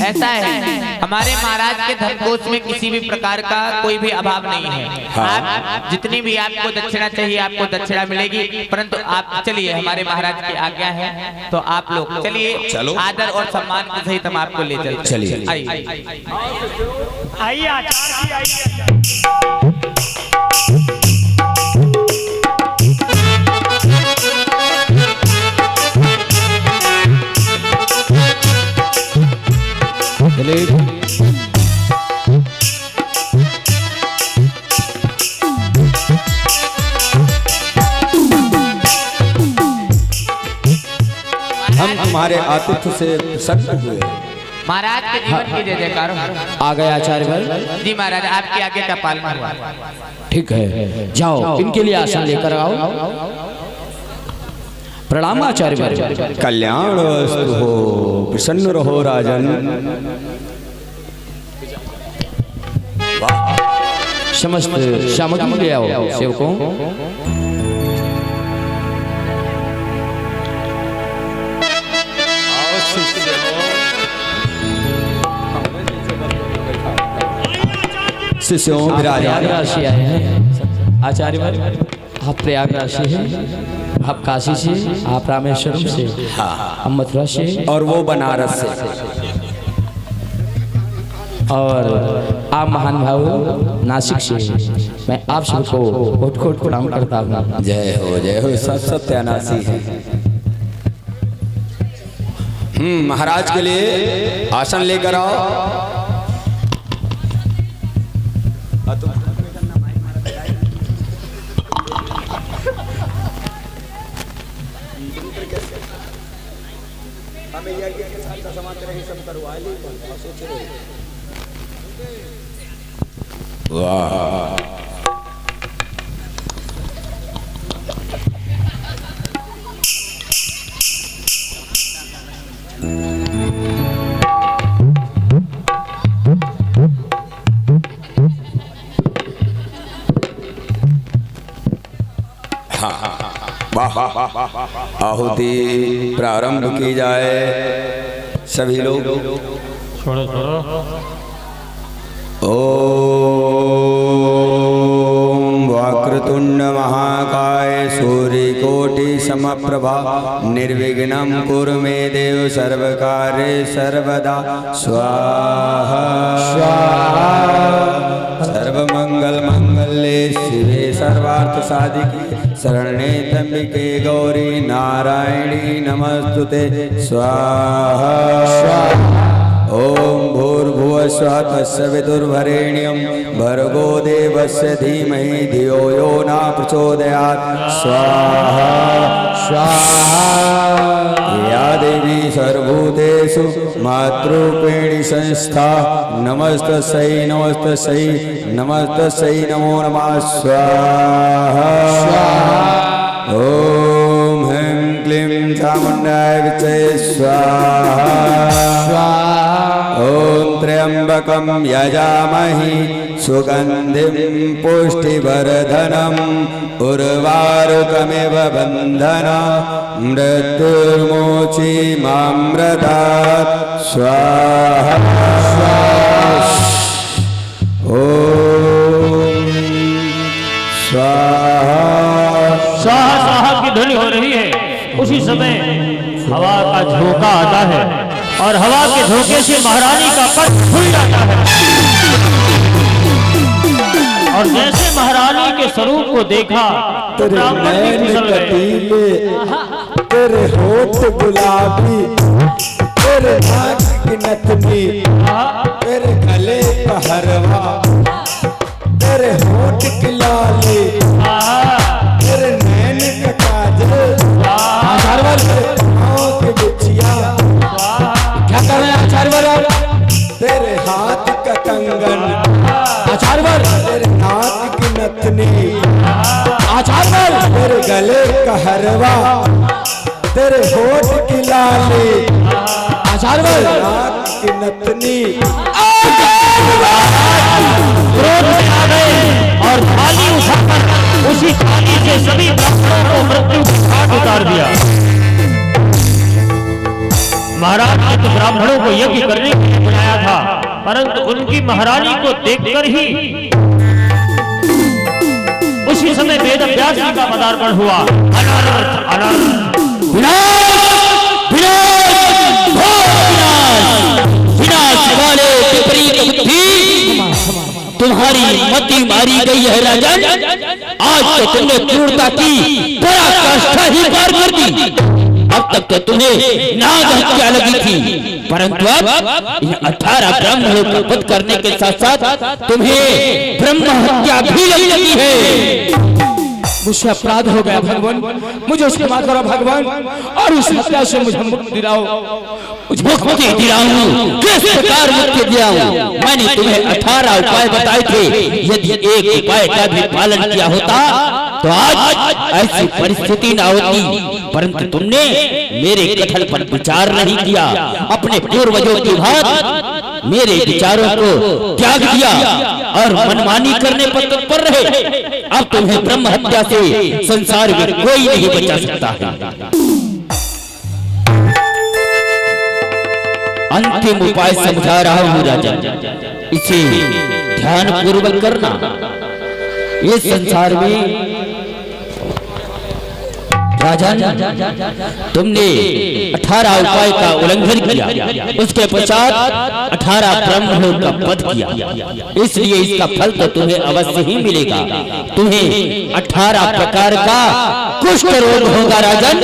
ऐसा है, हमारे महाराज के धनकोष में किसी भी प्रकार का कोई भी अभाव नहीं है। आप जितनी भी आपको दक्षिणा चाहिए, आपको दक्षिणा मिलेगी, परंतु आप चलिए, हमारे महाराज की आज्ञा है, तो आप लोग चलिए। चलो, आदर और सम्मान के सहित हम आपको ले चलते। चलिए, आइए आइए आचार्य जी, आइए। हम तुम्हारे आतिथ्य से प्रसन्न हुए। महाराज के जीवन की जय जयकार हो। आ गए आचार्य भाई। जी महाराज, आपके आगे का पालन हुआ। ठीक है, जाओ इनके लिए आसन लेकर आओ। प्रणाम आचार्य भाई। कल्याण वस्तु हो, प्रसन्न रहो राजन। समस्त सामग्री ले आओ सेवकों। शिष्यों प्रयागराज से आए हैं आचार्य भाई। आप प्रयागराज से हैं, आप काशी से, आप रामेश्वरम से, हम मथुरा से, और वो बनारस से, और आप महान भाव नासिक से। मैं आप सबको कोट कोट प्रणाम करता हूँ। जय हो सब सत्यानाशी है। महाराज के लिए आसन लेकर आओ। वाह, आहुति प्रारंभ की जाए। सभी लोग छोड़ो छोड़ो। ओम वक्रतुंड महाकाय सूर्यकोटि समप्रभा निर्विघ्नं कुरु मे देव सर्वकार्ये सर्वदा स्वाहा स्वाहा। सर्वमंगल मंगल्ये शिवे सर्वार्थ साधिके शरण्ये त्र्यंबके गौरी नारायणी नमस्तुते स्वाहा स्वाहा। ओम भूर्भुवः स्वः तस्य विदुर्वरेण्यं भर्गो देवस्य धीमहि धियो यो न प्रचोदयात् स्वाहा स्वाहा। या देवी सर्वभूतेषु मातृरूपेणी संस्था नमस्तस्यै नमस्तस्यै नमस्तस्यै नमो नमः स्वाहा स्वाहा। ओम ह्रीं क्लीं चामुण्डाय विद्महे स्वाहा स्वाहा। ओम त्र्यंबकं यजामहि सुगंधिं पुष्टिवर्धनम् उर्वारुकमिव बन्धनं मृत्युर्मुक्षीमामृतात् स्वाहा स्वाहा। ओम स्वाहा स्वाहा स्वाहा की ध्वनि हो रही है। उसी समय हवा का झोंका आता है और हवा के झोंके से महारानी का पट खुल जाता है और जैसे महारानी के स्वरूप को देखा तो ब्राह्मण भी फिसल गए। तेरे होठ गुलाबी, तेरे नाक की नथनी, तेरे गले का हरवा, तेरे होठ की लाली, तेरे नैन का काजल, पाँव की बिछिया, क्या कर रहे हैं आचार्यवर? तेरे हाथ का कंगन आचार्यवर, तेरे नाक की नथनी आचार्यवर, तेरे गले का हरवा, तेरे होठ की लाली आचार्यवर, नाक की नथनी क्रोध में आ गए और थाली उठाकर उसी थाली से सभी ब्राह्मणों को मृत्यु के घाट उतार दिया। महाराज ने तो ब्राह्मणों को यज्ञ करने के लिए बुलाया था, परंतु उनकी महारानी को देखकर ही उसी समय वेद व्यास जी का पदार्पण हुआ। अनर्थ अनर्थ तुम्हारी मति मारी गई है राजन। आज तो तुमने क्रूरता की, पराकाष्ठा ही पार कर दी। अब तक तो तुम्हें नाग हत्या लगी थी, परंतु अब इन 18 ब्राह्मणों का वध करने के साथ साथ तुम्हें ब्रह्म हत्या भी लगी है। मुझसे अपराध हो गया भगवान, मुझे क्षमा करो भगवान, और इस हत्या से मुझे मुक्ति दिलाओ। मुक्ति दिलाऊं? किस प्रकार मुक्ति दिलाऊं? मैंने तुम्हें 18 उपाय बताए थे, यदि एक उपाय का भी पालन किया होता तो आज ऐसी परिस्थिति न होती, परंतु तुमने मेरे कथन पर विचार नहीं किया, अपने पूर्वजों की बात मेरे विचारों को त्याग दिया और मनमानी करने पर तत्पर रहे। अब तुम्हें ब्रह्म हत्या से संसार में कोई नहीं बचा सकता है। अंतिम उपाय समझा रहा हूं राजा, इसे ध्यान पूर्वक करना। इस संसार में राजन, तुमने 18 उपाय का उल्लंघन किया, उसके पश्चात 18 ब्राह्मणों का वध किया, इसलिए इसका फल तो तुम्हें अवश्य ही मिलेगा। तुम्हें 18 प्रकार का कुष्ठ रोग होगा राजन,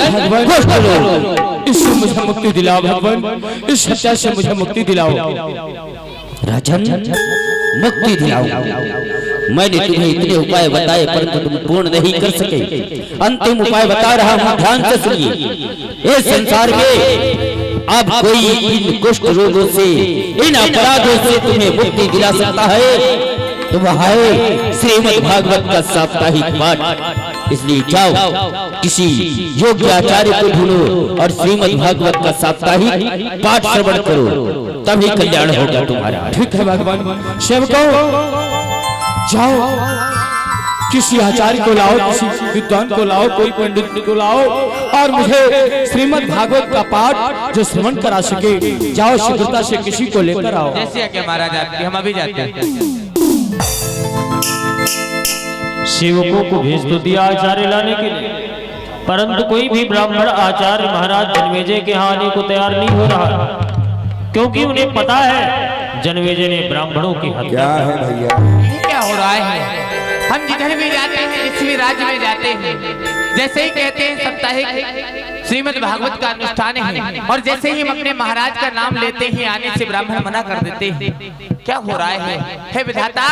कुष्ठ रोग। इससे मुझे मुक्ति दिलाओ भगवान, इस हत्या से मुझे मुक्ति दिलाओ। राजन, मुक्ति दिलाओ? मैंने तुम्हें इतने उपाय बताए परंतु तुम पूर्ण नहीं कर सके। अंतिम उपाय बता रहा हूं, ध्यान से सुनिए। इस संसार में अब कोई इन कुष्ठ रोगों से, इन अपराधों से तुम्हें मुक्ति दिला सकता है तो वह है श्रीमद् भागवत का साप्ताहिक पाठ। इसलिए जाओ, किसी योग्य आचार्य को ढूंढो और श्रीमद् भागवत का साप्ताहिक पाठ श्रवण करो, तभी कल्याण होगा तुम्हारा। ठीक है भगवान, सेवकों जाओ, किसी आचार्य को लाओ, किसी विद्वान को लाओ, कोई पंडित को लाओ और मुझे श्रीमद् भागवत का पाठ जो श्रवण करा सके, जाओ शीघ्रता से किसी को लेकर आओ। जैसे आज्ञा महाराज आपकी, हम अभी जाते हैं। सेवकों को भेज तो दिया आचार्य लाने के लिए, परंतु कोई भी ब्राह्मण आचार्य महाराज जन्मेजय के यहाँ आने को तैयार नहीं हो रहा, क्योंकि उन्हें पता है जन्मेजय ने ब्राह्मणों की हत्या है भैया, क्या हो रहा है। हम जिधर भी जाते हैं, जिस भी राज्य में जाते हैं, जैसे ही कहते हैं साप्ताहिक श्रीमद् भागवत का अनुष्ठान है, और जैसे ही हम अपने महाराज का नाम लेते हैं, आने से ब्राह्मण मना कर देते हैं। क्या हो रहा है? हे विधाता,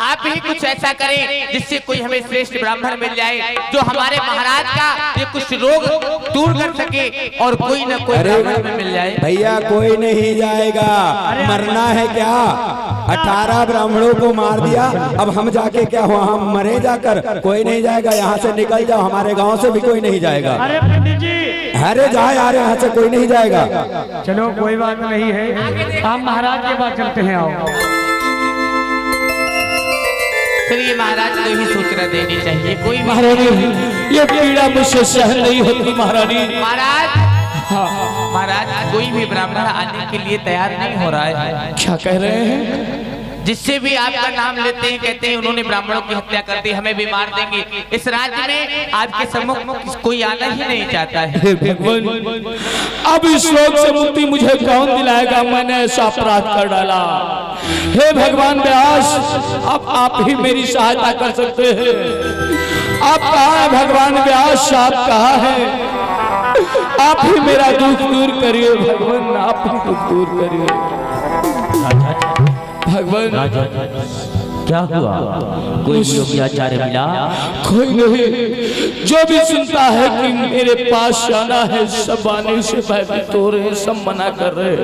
आप ही कुछ ऐसा करें जिससे कोई हमें श्रेष्ठ ब्राह्मण मिल जाए, जो हमारे महाराज का ये कुछ रोग दूर कर सके और कोई न कोई ब्राह्मण में मिल जाए। भैया कोई नहीं जाएगा, मरना है क्या? 18 ब्राह्मणों को मार दिया, अब हम जाके क्या हुआ, हम मरे जाकर? कोई नहीं जाएगा, यहाँ से निकल जाओ, हमारे गांव से भी कोई नहीं जाएगा। अरे पंडित जी, अरे जाए यार, यहाँ से कोई नहीं जाएगा। चलो कोई बात नहीं है, आप महाराज के पास चलते हैं। आओ। फिर ये महाराज को ही सूचना देनी चाहिए। कोई महारानी, ये पीड़ा मुझसे सहन नहीं होती महारानी। महाराज, महाराज कोई भी ब्राह्मण आने के लिए तैयार नहीं हो रहा है। क्या कह रहे हैं? जिससे भी आपका नाम लेते हैं, कहते हैं उन्होंने ब्राह्मणों की हत्या कर दी, हमें भी मार देंगे। इस राज्य में आपके सम्मुख कोई आना ही नहीं चाहता है। भगवान, अब इस रोग से मुक्ति मुझे कौन दिलाएगा? मैंने ऐसा अपराध कर डाला। हे भगवान व्यास, अब आप ही मेरी सहायता कर सकते हैं। आप कहाँ है भगवान व्यास? आप कहाँ है? आप ही मेरा दुख दूर करिए भगवान, आप ही दुख दूर करिए भगवान। क्या हुआ? कोई योग्य आचार्य मिला? कोई नहीं, जो भी सुनता है कि मेरे पास आना है, सब आने से भयभीत हो रहे, सब मना कर रहे।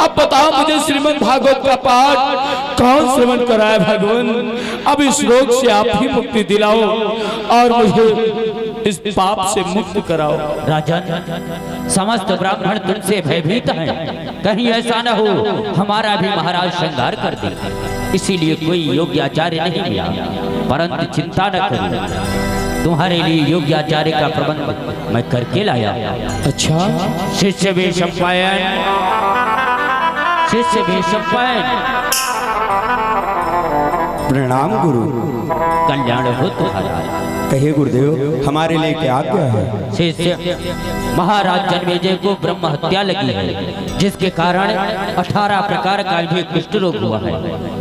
अब बताओ मुझे श्रीमद् भागवत का पाठ कौन श्रवण कराए भगवान? अब इस रोग से आप ही मुक्ति दिलाओ और मुझे इस पाप से मुक्त कराओ। राजन, समस्त ब्राह्मण तुमसे भयभीत हैं, कहीं ऐसा न हो हमारा भी महाराज श्रृंगार कर दे, इसीलिए कोई योग्य आचार्य नहीं मिला। परंतु चिंता न करो, तुम्हारे लिए योग्य आचार्य का प्रबंध मैं करके लाया। अच्छा, शिष्य वेशपायन, शिष्य वेशपायन। प्रणाम गुरु। कल्याण हो तुम्हारा। कहिए गुरुदेव, हमारे लिए क्या आज्ञा है? शिष्य, महाराज जन्मेजय को ब्रह्म हत्या लगी है, जिसके कारण 18 प्रकार का भी कुष्ठ रोग हुआ है।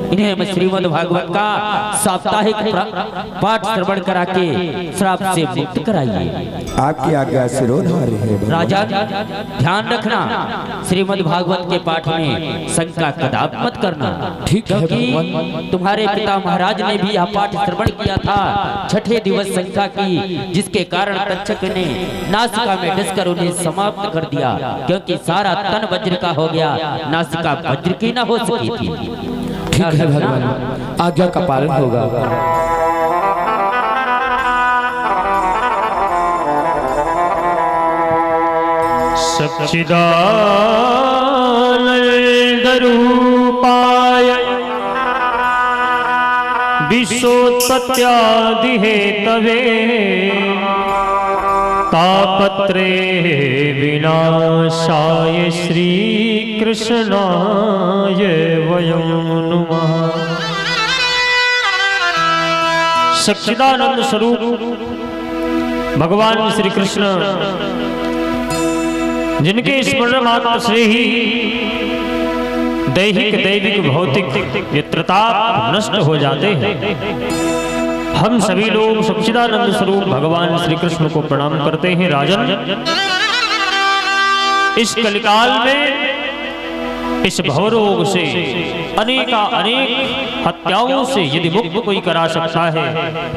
इन्हें मैं श्रीमद् भागवत का साप्ताहिक पाठ श्रवण करा के श्राप से मुक्त कराइए। आपकी आज्ञा सिरोधार्य है। राजा ध्यान रखना, श्रीमद् भागवत के पाठ में शंका कदाप मत करना, ठीक है? क्योंकि तुम्हारे पिता महाराज ने भी यह पाठ श्रवण किया था, छठे दिवस शंका की, जिसके कारण तक्षक ने नासिका में डसकर उन्हें समाप्त कर दिया, क्योंकि सारा तन वज्र का हो गया, नासिका वज्र की न हो सकी थी। ठीक है भगवान, आज्ञा का पालन होगा। सच्चिदानंद रूपाय विश्वोत्पत्त्यादि हेतवे तापत्रे विनाशाय श्री कृष्णाय वयं नमः। सच्चिदानंद स्वरूप भगवान श्री कृष्ण, जिनके स्मरण मात्र से ही दैहिक दैविक भौतिक मित्रता नष्ट हो जाते हैं, हम सभी लोग सच्चिदानंद स्वरूप भगवान श्री कृष्ण को प्रणाम करते हैं। राजन, इस कलिकाल में इस भवरोग से अनेक हत्याओं से यदि मुक्त कोई करा सकता है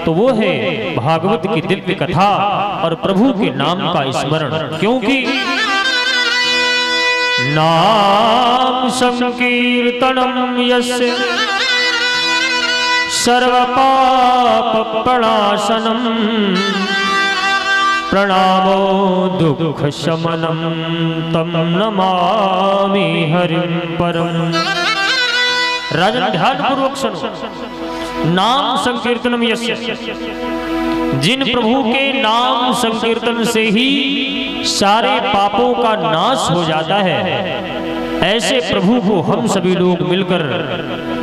तो वो है भागवत की दिव्य कथा और प्रभु के नाम का स्मरण। क्योंकि नाम संकीर्तनम यस्य सर्वपाप प्रणाशनम प्रणामो दुख शमनम तम नमामि हरिं परम। राजन, ध्यान पूर्वक सुनो। नाम संकीर्तनम यस्य, जिन प्रभु के नाम संकीर्तन से ही सारे पापों का नाश हो जाता है, ऐसे प्रभु को हम सभी लोग मिलकर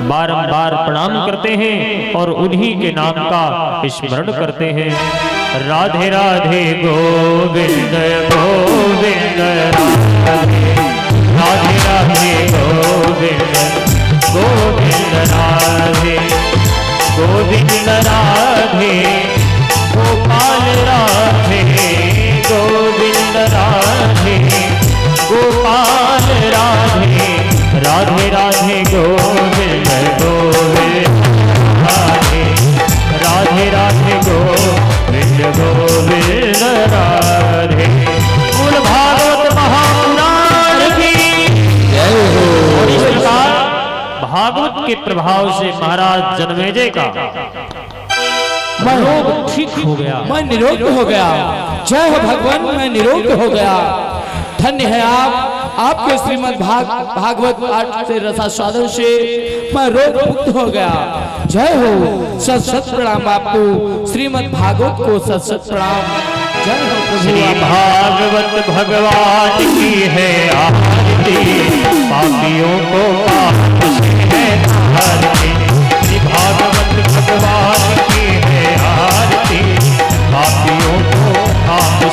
बारंबार प्रणाम करते हैं और उन्हीं के नाम का स्मरण करते हैं। राधे राधे गोविंद गोविंद राधे, राधे राधे गोविंद गोविंद राधे, गोविंद राधे गोपाल राधे, गोविंद राधे गोपाल राधे, राधे राधे गोविंद गोविंद राधे, राधे राधे गोविंद गोविंद राधे। कुल भागवत महापुराण की और इस प्रकार भागवत के प्रभाव से महाराज जन्मेजय का रोग ठीक हो गया, मैं निरोग हो गया। जय हो भगवान, मैं निरोग हो गया। धन्य है आपके श्रीमद् भागवत पाठ से रसास्वादन से मैं रोग मुक्त हो गया। जय हो, सत सत प्रणाम आपको, श्रीमद् भागवत को सत सत प्रणाम। जय हो प्रभु। श्री भागवत भगवान की है आरती, पापियों को पाप से है आरती।